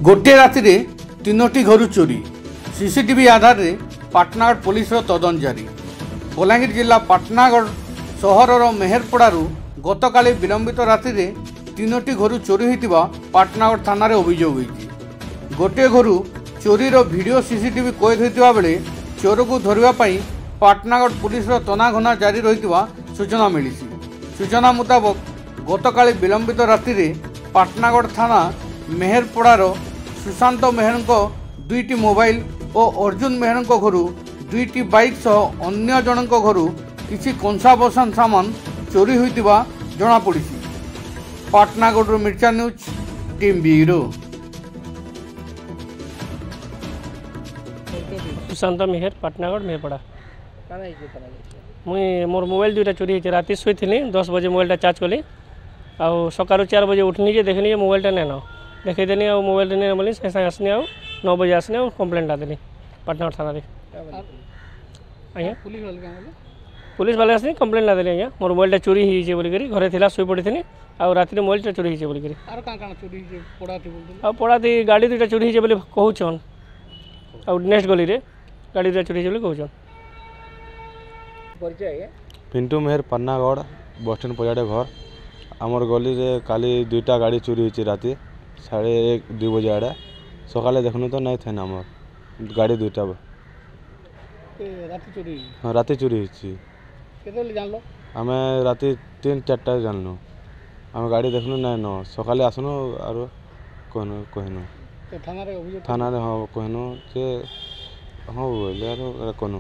गोटे राति तीनोटी घर चोरी सीसीटीवी आधार में पाटनागढ़ पुलिस तदन जारी। बलांगीर जिला पाटनागढ़ सहर मेहरपड़ारू गतकाली विलंबित राति तीनोटी घर चोरी होता पाटनागढ़ थाना अभियोग होती। गोटे घर चोरीर वीडियो सीसीटीवी कैद होता बेले चोर को धरवाई पाटनागढ़ पुलिस तनाघना जारी रही सूचना मिली। सूचना मुताबक गतकाली विलंबित राति पाटनागढ़ थाना मेहरपड़ार सुशांत मेहर दुईटी मोबाइल और अर्जुन मेहर घर दुईटी बाइक सह अन्य जन घर किसी कंसाबसान सामान चोरी होता जमापड़ी। पाटनागढ़ मिर्चा न्यूज टीम ब्यूरो। सुशांत मेहर पाटनागढ़ मेहरपड़ा। मुई मोर मोबाइल दुईटा चोरी होती राति शुई 10 बजे मोबाइलटा चार्ज कली आउ सकाल 4 बजे उठनी जे देखनी मोबाइलटा नेन देखदेनी आ मोबाइल नहीं बोली सागे सागे आसनी 9 बजे आसनी कंप्लेंटा देली पाटनागढ़ थाना आज्ञा पुलिस वाले आसनी कंप्लेंट देली आज्ञा मोर मोबाइलटा चोरी होइछे बोली करी घरे थिला शुई पड़ी आ राति मोबाइलटा चोरी होइछे बोली करी आ पड़ाती गाड़ी दुईटा चोरी होइछे बोली कहउछन आ नेक्स्ट गली रे गाड़ी दुईटा चोरी होइछे बोली कहउछन। पिंटू मेहर पाटनागढ़ बस स्टैंड पजाड़े घर आमर गली रे काली दुईटा गाड़ी चोरी होती राति 1:30-2 बजे आड़े सकाले देखनु तो नहीं थे आमर गाड़ी दुईटा हाँ राति चोरी होती आम राति 3-4 जानलु आम गाड़ी देखनु नहीं न सकाले आसनु आर कहनु थाना हाँ कहनु जे हाँ बोले कहनु।